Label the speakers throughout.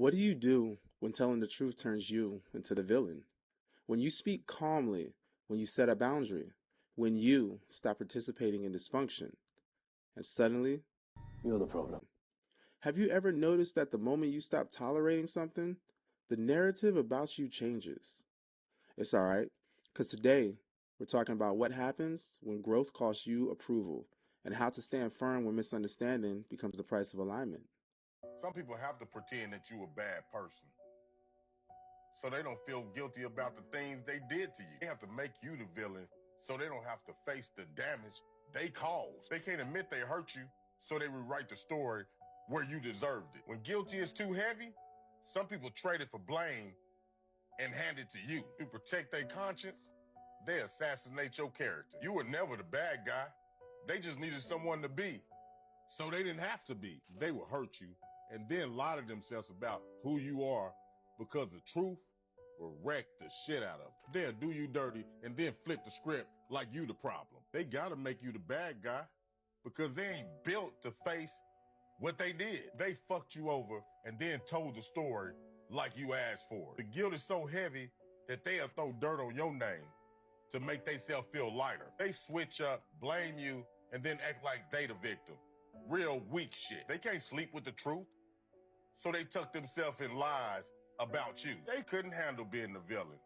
Speaker 1: What do you do when telling the truth turns you into the villain? When you speak calmly, when you set a boundary, when you stop participating in dysfunction, and suddenly,
Speaker 2: You're the problem.
Speaker 1: have you ever noticed that the moment you stop tolerating something, the narrative about you changes? It's all right, because today we're talking about what happens when growth costs you approval and how to stand firm when misunderstanding becomes the price of alignment.
Speaker 3: Some people have to pretend that you're a bad person so they don't feel guilty about the things they did to you. They have to make you the villain so they don't have to face the damage they caused. They can't admit they hurt you, so they rewrite the story where you deserved it. When guilty is too heavy, some people trade it for blame and hand it to you. To protect their conscience, they assassinate your character. You were never the bad guy. They just needed someone to be. So they didn't have to be. They will hurt you and then lie to themselves about who you are because the truth will wreck the shit out of them. They'll do you dirty and then flip the script like you the problem. They gotta make you the bad guy because they ain't built to face what they did. They fucked you over and then told the story like you asked for it. The guilt is so heavy that they'll throw dirt on your name to make themselves feel lighter. They switch up, blame you, and then act like they the victim. Real weak shit. They can't sleep with the truth, so they tuck themselves in lies about you. They couldn't handle being the villain,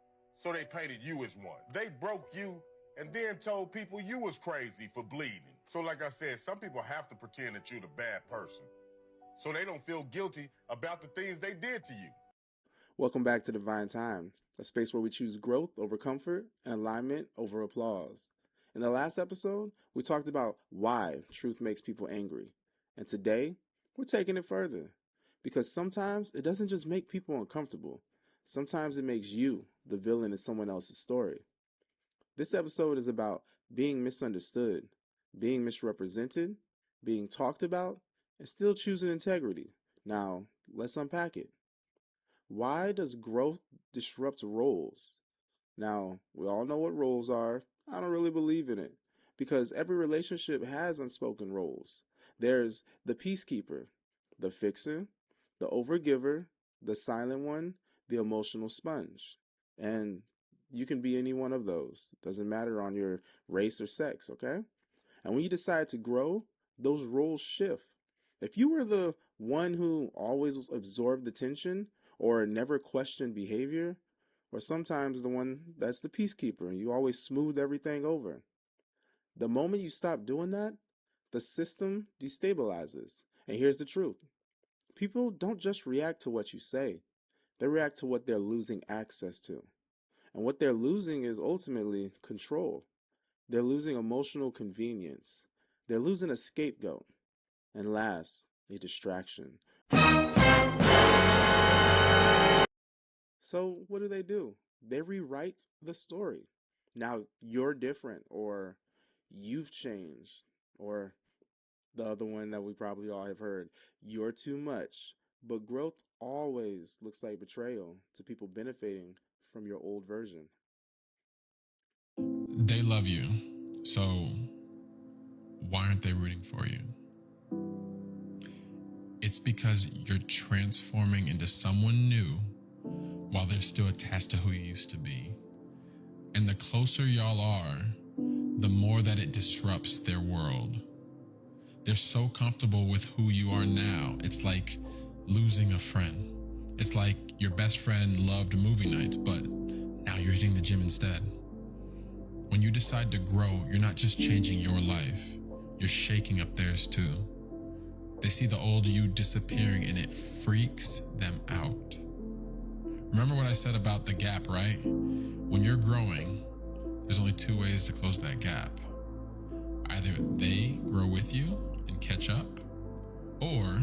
Speaker 3: so they painted you as one. They broke you and then told people you was crazy for bleeding. So like I said, some people have to pretend that you're the bad person so they don't feel guilty about the things they did to you.
Speaker 1: Welcome back to Divine Time, a space where we choose growth over comfort and alignment over applause. In the last episode, we talked about why truth makes people angry. And today, we're taking it further. Because sometimes it doesn't just make people uncomfortable. Sometimes it makes you the villain in someone else's story. This episode is about being misunderstood, being misrepresented, being talked about, and still choosing integrity. Now, let's unpack it. Why does growth disrupt roles? Now, we all know what roles are. I don't really believe in it because every relationship has unspoken roles. There's the peacekeeper, the fixer, the overgiver, the silent one, the emotional sponge. And you can be any one of those. Doesn't matter on your race or sex, okay? And when you decide to grow, those roles shift. If you were the one who always absorbed the tension or never questioned behavior, or sometimes the one that's the peacekeeper and you always smooth everything over, the moment you stop doing that, the system destabilizes. And here's the truth. People don't just react to what you say, they react to what they're losing access to. And what they're losing is ultimately control. They're losing emotional convenience. They're losing a scapegoat. And last, a distraction. So what do? They rewrite the story. Now you're different, or you've changed, or the other one that we probably all have heard, you're too much. But growth always looks like betrayal to people benefiting from your old version.
Speaker 4: They love you, so why aren't they rooting for you? It's because you're transforming into someone new while they're still attached to who you used to be. And the closer y'all are, the more that it disrupts their world. They're so comfortable with who you are now. It's like losing a friend. It's like your best friend loved movie nights, but now you're hitting the gym instead. When you decide to grow, you're not just changing your life, you're shaking up theirs too. They see the old you disappearing and it freaks them out. Remember what I said about the gap, right? When you're growing, there's only two ways to close that gap. Either they grow with you and catch up, or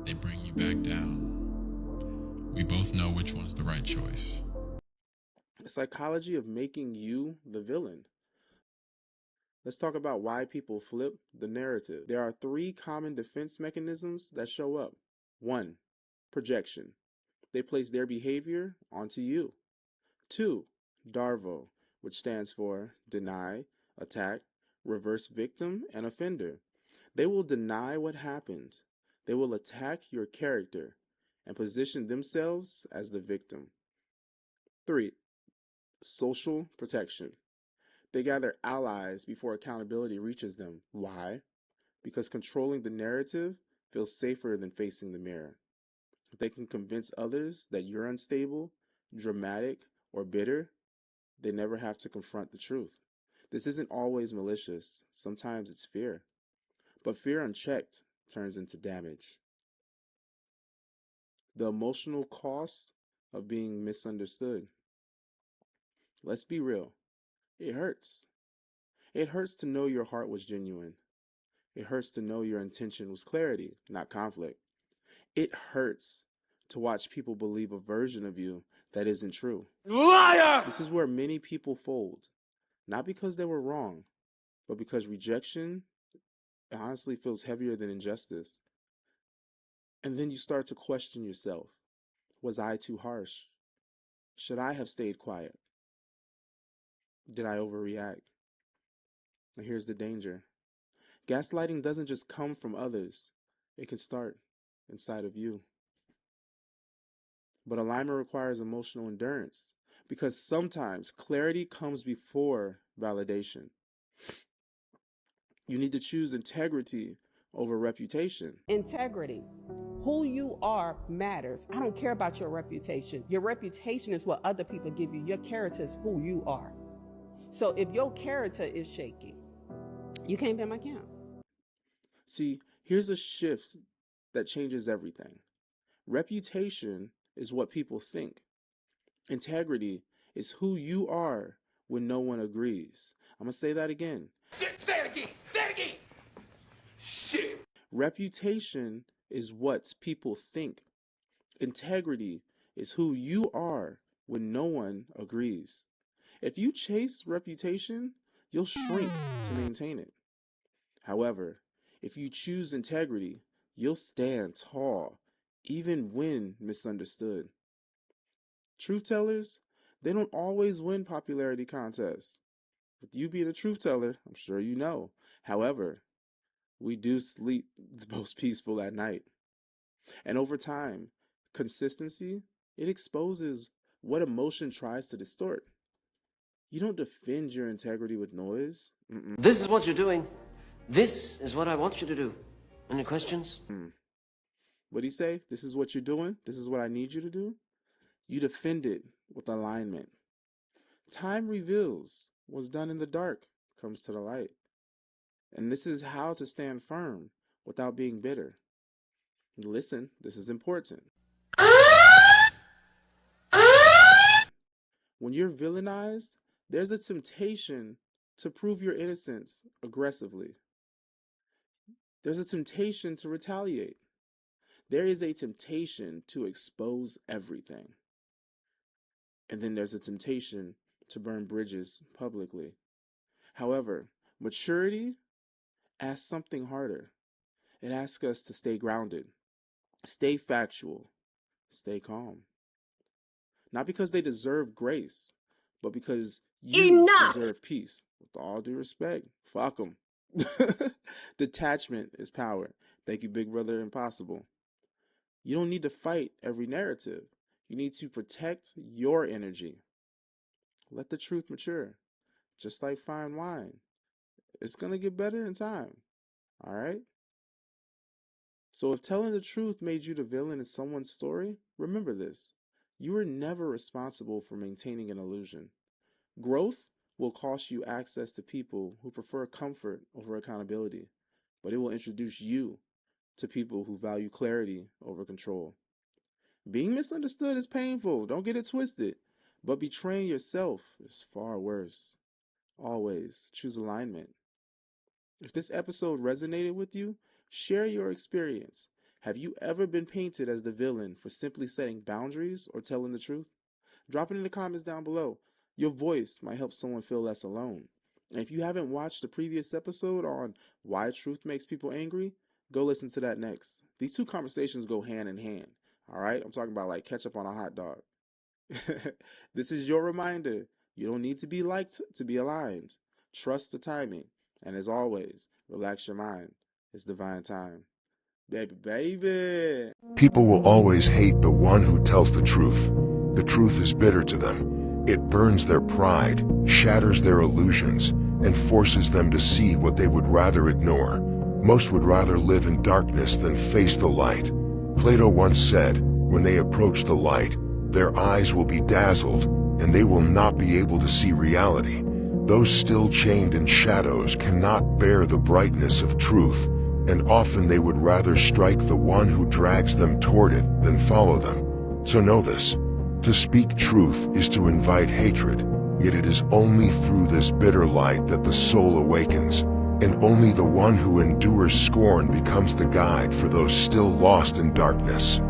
Speaker 4: they bring you back down. We both know which one's the right choice.
Speaker 1: The psychology of making you the villain. Let's talk about why people flip the narrative. There are three common defense mechanisms that show up. 1. Projection. They place their behavior onto you. 2. DARVO, which stands for deny, attack, reverse victim, and offender. They will deny what happened. They will attack your character. and position themselves as the victim. 3. Social protection. They gather allies before accountability reaches them. Why? Because controlling the narrative feels safer than facing the mirror. If they can convince others that you're unstable, dramatic, or bitter, they never have to confront the truth. This isn't always malicious. Sometimes it's fear. But fear unchecked turns into damage. The emotional cost of being misunderstood. Let's be real. It hurts. It hurts to know your heart was genuine. It hurts to know your intention was clarity, not conflict. It hurts to watch people believe a version of you that isn't true.
Speaker 2: Liar!
Speaker 1: This is where many people fold, not because they were wrong, but because rejection honestly feels heavier than injustice. And then you start to question yourself. Was I too harsh? Should I have stayed quiet? Did I overreact? And here's the danger. Gaslighting doesn't just come from others. It can start inside of you. But alignment requires emotional endurance because sometimes clarity comes before validation. You need to choose integrity over reputation.
Speaker 5: Integrity. Who you are matters. I don't care about your reputation. Your reputation is what other people give you. Your character is who you are. So if your character is shaky, you can't be in my camp.
Speaker 1: See, here's a shift that changes everything. Reputation is what people think. Integrity is who you are when no one agrees. I'm going to say that again.
Speaker 2: Say it again! Say it again! Shit!
Speaker 1: Reputation is what people think. Integrity is who you are when no one agrees. If you chase reputation, you'll shrink to maintain it. However, if you choose integrity, you'll stand tall, even when misunderstood. Truth tellers, they don't always win popularity contests. With you being a truth teller, I'm sure you know. However, we do sleep the most peaceful at night. And over time, consistency, it exposes what emotion tries to distort. You don't defend your integrity with noise.
Speaker 6: This is what you're doing. This is what I want you to do. Any questions?
Speaker 1: What'd he say? This is what you're doing? This is what I need you to do? You defend it with alignment. Time reveals what's done in the dark comes to the light. And this is how to stand firm without being bitter. Listen, this is important. When you're villainized, there's a temptation to prove your innocence aggressively. There's a temptation to retaliate. There is a temptation to expose everything. And then there's a temptation to burn bridges publicly. However, maturity asks something harder. It asks us to stay grounded, stay factual, stay calm. Not because they deserve grace, but because you deserve peace. With all due respect, fuck them. Detachment is power. Thank you, Big Brother Impossible. You don't need to fight every narrative. You need to protect your energy. Let the truth mature. Just like fine wine. It's going to get better in time. All right? So if telling the truth made you the villain in someone's story, remember this. You were never responsible for maintaining an illusion. Growth will cost you access to people who prefer comfort over accountability, but it will introduce you to people who value clarity over control. Being misunderstood is painful, don't get it twisted, but betraying yourself is far worse. Always choose alignment. If this episode resonated with you, share your experience. Have you ever been painted as the villain for simply setting boundaries or telling the truth? Drop it in the comments down below. Your voice might help someone feel less alone. And if you haven't watched the previous episode on why truth makes people angry, go listen to that next. These two conversations go hand in hand. All right? I'm talking about like ketchup on a hot dog. This is your reminder. You don't need to be liked to be aligned. Trust the timing. And as always, relax your mind. It's divine time. Baby, baby.
Speaker 7: People will always hate the one who tells the truth. The truth is bitter to them. It burns their pride, shatters their illusions, and forces them to see what they would rather ignore. Most would rather live in darkness than face the light. Plato once said, when they approach the light, their eyes will be dazzled, and they will not be able to see reality. Those still chained in shadows cannot bear the brightness of truth, and often they would rather strike the one who drags them toward it than follow them. So know this, to speak truth is to invite hatred, yet it is only through this bitter light that the soul awakens, and only the one who endures scorn becomes the guide for those still lost in darkness.